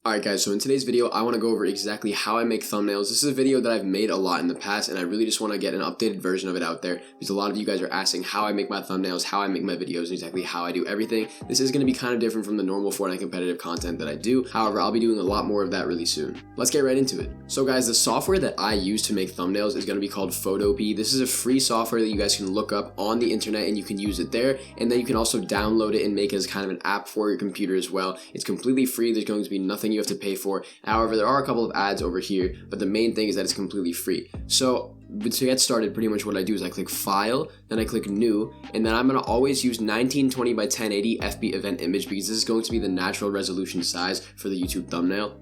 Alright guys, so in today's video, I want to go over exactly how I make thumbnails. This is a video that I've made a lot in the past, and I really just want to get an updated version of it out there, because a lot of you guys are asking how I make my thumbnails, how I make my videos, and exactly how I do everything. This is going to be kind of different from the normal Fortnite competitive content that I do. However, I'll be doing a lot more of that really soon. Let's get right into it. So guys, the software that I use to make thumbnails is going to be called Photopea. This is a free software that you guys can look up on the internet, and you can use it there, and then you can also download it and make it as kind of an app for your computer as well. It's completely free. There's going to be nothing you have to pay for. However, there are a couple of ads over here, but the main thing is that it's completely free. So to get started, pretty much what I do is I click File, then I click New, and then I'm going to always use 1920 by 1080 FB event image, because this is going to be the natural resolution size for the YouTube thumbnail.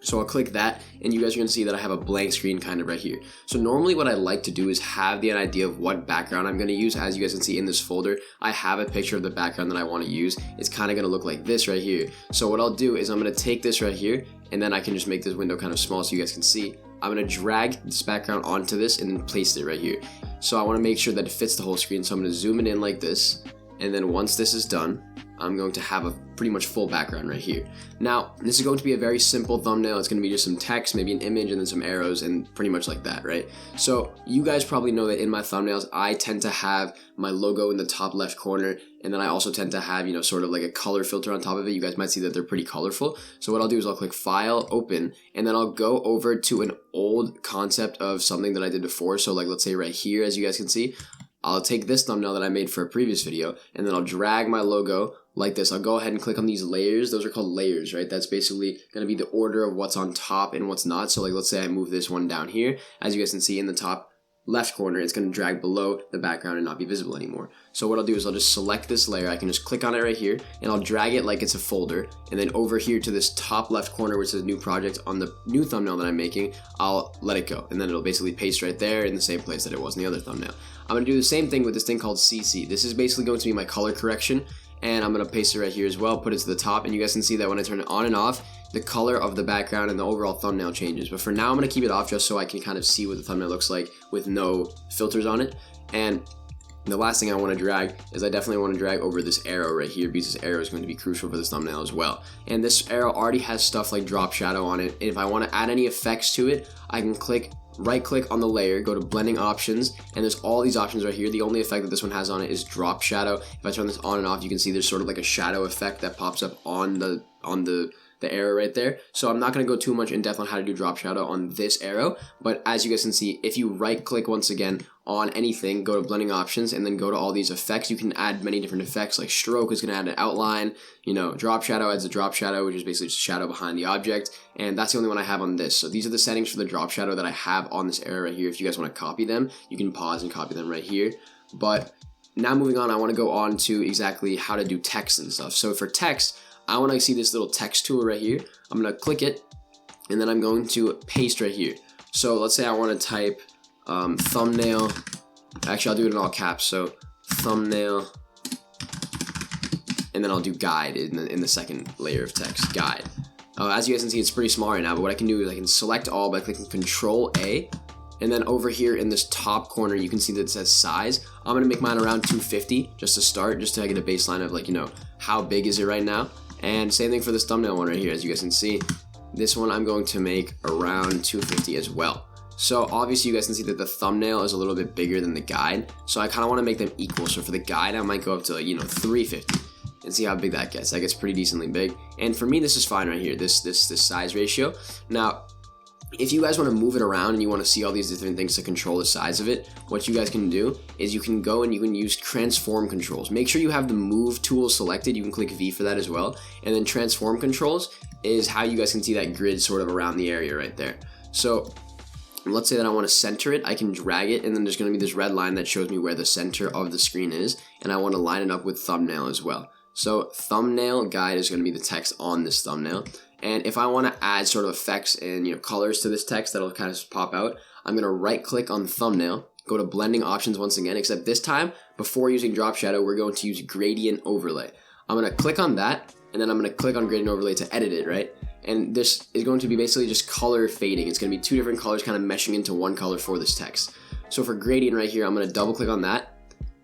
So I'll click that, and you guys are going to see that I have a blank screen kind of right here. So normally what I like to do is have the idea of what background I'm going to use. As you guys can see in this folder, I have a picture of the background that I want to use. It's kind of going to look like this right here. So what I'll do is I'm going to take this right here, and then I can just make this window kind of small so you guys can see. I'm going to drag this background onto this and then place it right here. So I want to make sure that it fits the whole screen. So I'm going to zoom it in like this, and then once this is done, I'm going to have a pretty much full background right here. Now, this is going to be a very simple thumbnail. It's going to be just some text, maybe an image, and then some arrows, and pretty much like that, right? So you guys probably know that in my thumbnails, I tend to have my logo in the top left corner, and then I also tend to have, sort of like a color filter on top of it. You guys might see that they're pretty colorful. So what I'll do is I'll click File, Open, and then I'll go over to an old concept of something that I did before. So like, let's say right here, as you guys can see, I'll take this thumbnail that I made for a previous video, and then I'll drag my logo like this. I'll go ahead and click on these layers. Those are called layers, right? That's basically going to be the order of what's on top and what's not. So like, let's say I move this one down here. As you guys can see in the top left corner, it's going to drag below the background and not be visible anymore. So what I'll do is I'll just select this layer. I can just click on it right here, and I'll drag it like it's a folder. And then over here to this top left corner, which says new project, on the new thumbnail that I'm making, I'll let it go. And then it'll basically paste right there in the same place that it was in the other thumbnail. I'm going to do the same thing with this thing called CC. This is basically going to be my color correction, and I'm going to paste it right here as well, put it to the top, and you guys can see that when I turn it on and off, the color of the background and the overall thumbnail changes. But for now, I'm going to keep it off just so I can kind of see what the thumbnail looks like with no filters on it. And the last thing I want to drag is I definitely want to drag over this arrow right here, because this arrow is going to be crucial for this thumbnail as well. And this arrow already has stuff like drop shadow on it. And if I want to add any effects to it, I can right click on the layer, go to blending options, and there's all these options right here. The only effect that this one has on it is drop shadow. If I turn this on and off, you can see there's sort of like a shadow effect that pops up on the arrow right there. So I'm not going to go too much in depth on how to do drop shadow on this arrow, but as you guys can see, if you right click once again on anything, go to blending options, and then go to all these effects, you can add many different effects. Like stroke is going to add an outline, drop shadow adds a drop shadow, which is basically just shadow behind the object, and that's the only one I have on this. So these are the settings for the drop shadow that I have on this arrow right here. If you guys want to copy them, you can pause and copy them right here. But now moving on, I want to go on to exactly how to do text and stuff. So for text, I want to see this little text tool right here. I'm going to click it, and then I'm going to paste right here. So let's say I want to type thumbnail. Actually, I'll do it in all caps. So thumbnail, and then I'll do guide in the second layer of text, guide. As you guys can see, it's pretty small right now, but what I can do is I can select all by clicking Control A. And then over here in this top corner, you can see that it says size. I'm going to make mine around 250 just to start, just to get a baseline of how big is it right now. And same thing for this thumbnail one right here. As you guys can see, this one I'm going to make around 250 as well. So obviously you guys can see that the thumbnail is a little bit bigger than the guide. So I kind of want to make them equal. So for the guide, I might go up to 350 and see how big that gets. That gets pretty decently big. And for me, this is fine right here, this size ratio. Now, if you guys want to move it around and you want to see all these different things to control the size of it, what you guys can do is you can go and you can use transform controls. Make sure you have the move tool selected. You can click V for that as well. And then transform controls is how you guys can see that grid sort of around the area right there. So let's say that I want to center it. I can drag it, and then there's going to be this red line that shows me where the center of the screen is, and I want to line it up with thumbnail as well. So thumbnail guide is going to be the text on this thumbnail. And if I want to add sort of effects and colors to this text that'll kind of pop out, I'm going to right click on thumbnail, go to blending options once again, except this time, before using drop shadow, we're going to use gradient overlay. I'm going to click on that, and then I'm going to click on gradient overlay to edit it, right? And this is going to be basically just color fading. It's going to be two different colors kind of meshing into one color for this text. So for gradient right here, I'm going to double click on that.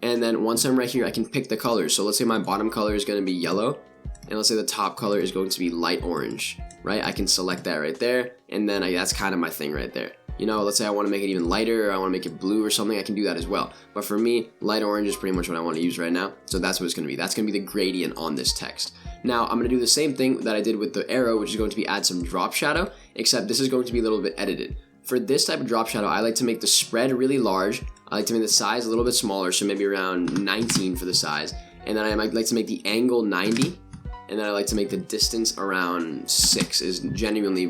And then once I'm right here, I can pick the colors. So let's say my bottom color is going to be yellow. and let's say the top color is going to be light orange, right? I can select that right there, and then that's kind of my thing right there. You know, let's say I want to make it even lighter, or I want to make it blue or something, I can do that as well. But for me, light orange is pretty much what I want to use right now, so that's what it's going to be. That's going to be the gradient on this text. Now, I'm going to do the same thing that I did with the arrow, which is going to be add some drop shadow, except this is going to be a little bit edited. For this type of drop shadow, I like to make the spread really large. I like to make the size a little bit smaller, so maybe around 19 for the size. And then I might like to make the angle 90. And then I like to make the distance around 6 is generally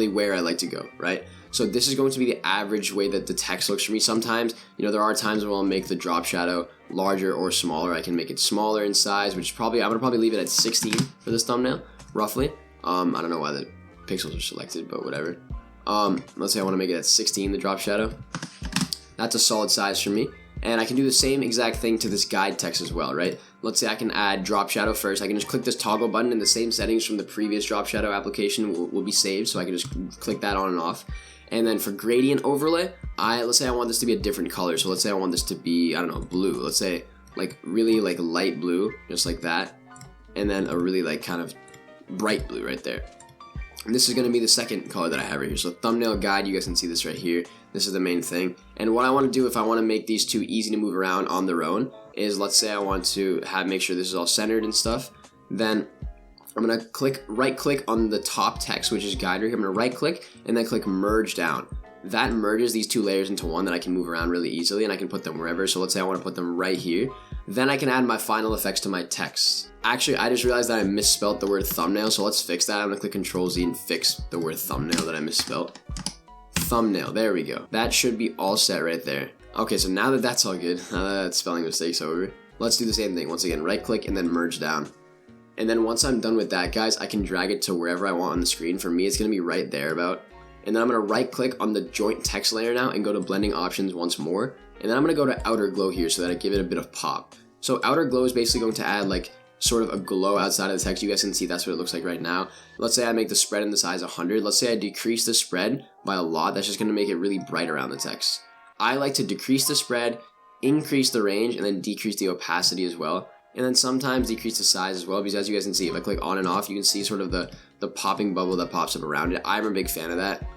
where I like to go, right? So this is going to be the average way that the text looks for me. Sometimes, you know, there are times when I'll make the drop shadow larger or smaller. I can make it smaller in size, which is probably, I'm gonna probably leave it at 16 for this thumbnail, roughly. I don't know why the pixels are selected, but whatever. Let's say I want to make it at 16, the drop shadow. That's a solid size for me. And I can do the same exact thing to this guide text as well, right? Let's say I can add drop shadow first. I can just click this toggle button, and the same settings from the previous drop shadow application will be saved, so I can just click that on and off. And then for gradient overlay, let's say I want this to be a different color. So let's say I want this to be, I don't know, blue. Let's say like really like light blue, just like that. And then a really like kind of bright blue right there. And this is going to be the second color that I have right here. So thumbnail guide, you guys can see this right here. This is the main thing. And what I want to do if I want to make these two easy to move around on their own is, let's say I want to make sure this is all centered and stuff. Then I'm going to right click on the top text, which is guide right here. I'm going to right click and then click merge down. That merges these two layers into one that I can move around really easily, and I can put them wherever. So let's say I want to put them right here. Then I can add my final effects to my text. Actually, I just realized that I misspelled the word thumbnail, so let's fix that. I'm gonna click Control Z and fix the word thumbnail that I misspelled. Thumbnail, there we go. That should be all set right there. Okay, so now that that's all good, now that that spelling mistake's over, let's do the same thing. Once again, right click and then merge down. And then once I'm done with that, guys, I can drag it to wherever I want on the screen. For me, it's gonna be right there about. And then I'm gonna right click on the joint text layer now and go to blending options once more. And then I'm gonna go to outer glow here so that I give it a bit of pop. So outer glow is basically going to add like sort of a glow outside of the text. You guys can see that's what it looks like right now. Let's say I make the spread in the size 100. Let's say I decrease the spread by a lot. That's just gonna make it really bright around the text. I like to decrease the spread, increase the range, and then decrease the opacity as well. And then sometimes decrease the size as well, because as you guys can see, if I click on and off, you can see sort of the popping bubble that pops up around it. I'm a big fan of that.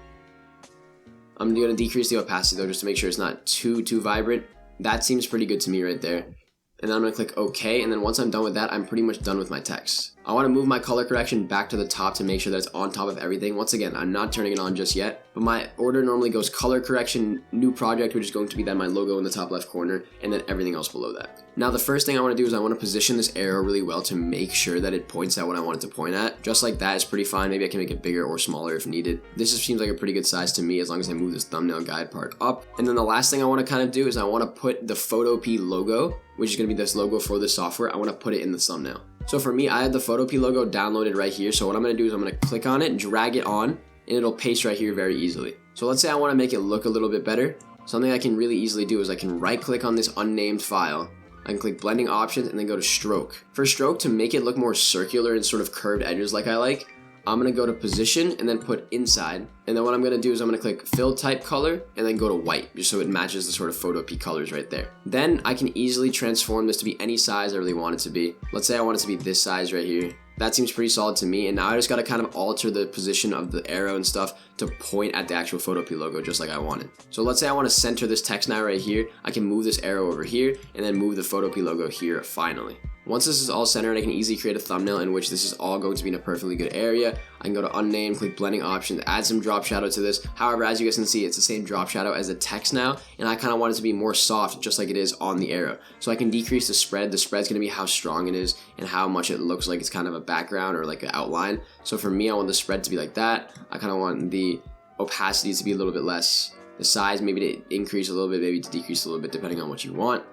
I'm going to decrease the opacity though, just to make sure it's not too vibrant. That seems pretty good to me right there. And then I'm going to click OK, and then once I'm done with that, I'm pretty much done with my text. I want to move my color correction back to the top to make sure that it's on top of everything. Once again, I'm not turning it on just yet, but my order normally goes color correction, new project, which is going to be then my logo in the top left corner, and then everything else below that. Now the first thing I want to do is I want to position this arrow really well to make sure that it points at what I want it to point at. Just like that is pretty fine. Maybe I can make it bigger or smaller if needed. This just seems like a pretty good size to me as long as I move this thumbnail guide part up. And then the last thing I want to kind of do is I want to put the Photopea logo, which is going to be this logo for this software. I want to put it in the thumbnail. So for me, I have the Photopea logo downloaded right here. So what I'm going to do is I'm going to click on it, drag it on, and it'll paste right here very easily. So let's say I want to make it look a little bit better. Something I can really easily do is I can right click on this unnamed file. I can click blending options and then go to stroke. For stroke, to make it look more circular and sort of curved edges like I like, I'm going to go to position and then put inside. And then what I'm going to do is I'm going to click fill type color and then go to white, just so it matches the sort of Photopea colors right there. Then I can easily transform this to be any size I really want it to be. Let's say I want it to be this size right here. That seems pretty solid to me, and now I just got to kind of alter the position of the arrow and stuff to point at the actual Photopea logo just like I wanted. So let's say I want to center this text now right here. I can move this arrow over here and then move the Photopea logo here finally. Once this is all centered, I can easily create a thumbnail in which this is all going to be in a perfectly good area. I can go to unnamed, click blending options, add some drop shadow to this. However, as you guys can see, it's the same drop shadow as the text now, and I kind of want it to be more soft, just like it is on the arrow. So I can decrease the spread. The spread's going to be how strong it is and how much it looks like it's kind of a background or like an outline. So for me, I want the spread to be like that. I kind of want the opacity to be a little bit less. The size maybe to increase a little bit, maybe to decrease a little bit, depending on what you want.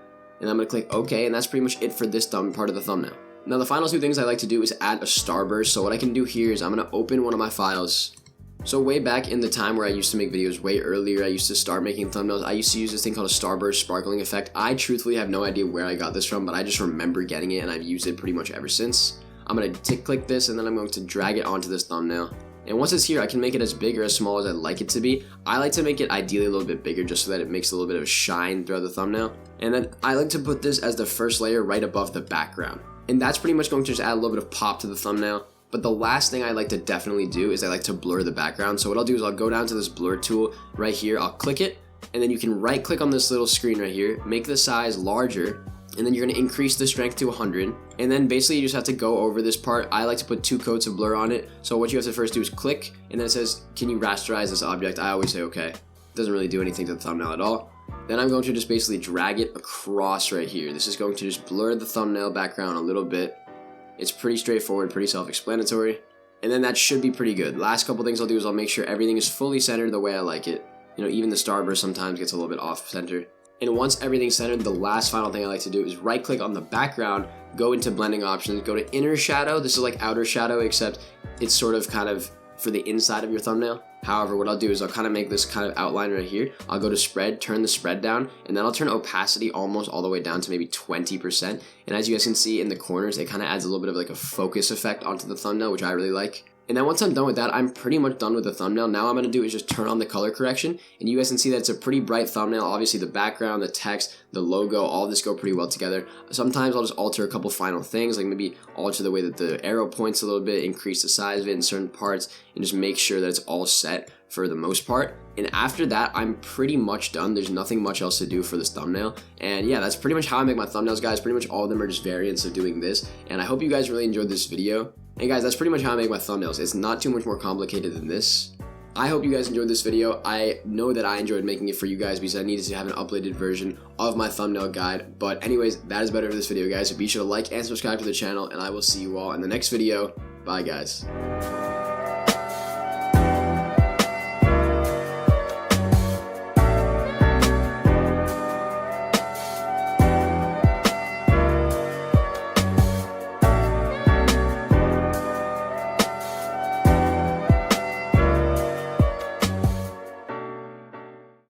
And I'm going to click OK, and that's pretty much it for this part of the thumbnail. Now the final two things I like to do is add a starburst. So what I can do here is I'm going to open one of my files. So way back in the time where I used to make videos way earlier, I used to start making thumbnails, I used to use this thing called a starburst sparkling effect. I truthfully have no idea where I got this from, but I just remember getting it and I've used it pretty much ever since. I'm going to click this and then I'm going to drag it onto this thumbnail. And once it's here, I can make it as big or as small as I'd like it to be. I like to make it ideally a little bit bigger just so that it makes a little bit of shine throughout the thumbnail. And then I like to put this as the first layer right above the background. And that's pretty much going to just add a little bit of pop to the thumbnail. But the last thing I like to definitely do is I like to blur the background. So what I'll do is I'll go down to this blur tool right here, I'll click it, and then you can right click on this little screen right here, make the size larger, and then you're going to increase the strength to 100, and then basically you just have to go over this part. I like to put 2 coats of blur on it. So what you have to first do is click, and then it says, can you rasterize this object? I always say okay. It doesn't really do anything to the thumbnail at all. Then I'm going to just basically drag it across right here. This is going to just blur the thumbnail background a little bit. It's pretty straightforward, pretty self-explanatory, and then that should be pretty good. Last couple things I'll do is I'll make sure everything is fully centered the way I like it. You know, even the starburst sometimes gets a little bit off center. And once everything's centered, the last final thing I like to do is right click on the background, go into blending options, go to inner shadow. This is like outer shadow, except it's sort of kind of for the inside of your thumbnail. However, what I'll do is I'll kind of make this kind of outline right here. I'll go to spread, turn the spread down, and then I'll turn opacity almost all the way down to maybe 20%. And as you guys can see in the corners, it kind of adds a little bit of like a focus effect onto the thumbnail, which I really like. And then once I'm done with that, I'm pretty much done with the thumbnail. Now I'm going to do is just turn on the color correction, and you guys can see that it's a pretty bright thumbnail. Obviously the background, the text, the logo, all of this go pretty well together. Sometimes I'll just alter a couple final things, like maybe alter the way that the arrow points a little bit, increase the size of it in certain parts, and just make sure that it's all set for the most part. And after that, I'm pretty much done. There's nothing much else to do for this thumbnail. And yeah, that's pretty much how I make my thumbnails, guys. Pretty much all of them are just variants of doing this. And I hope you guys really enjoyed this video. And guys, that's pretty much how I make my thumbnails. It's not too much more complicated than this. I hope you guys enjoyed this video. I know that I enjoyed making it for you guys because I needed to have an updated version of my thumbnail guide. But anyways, that is better for this video, guys. So be sure to like and subscribe to the channel, and I will see you all in the next video. Bye, guys.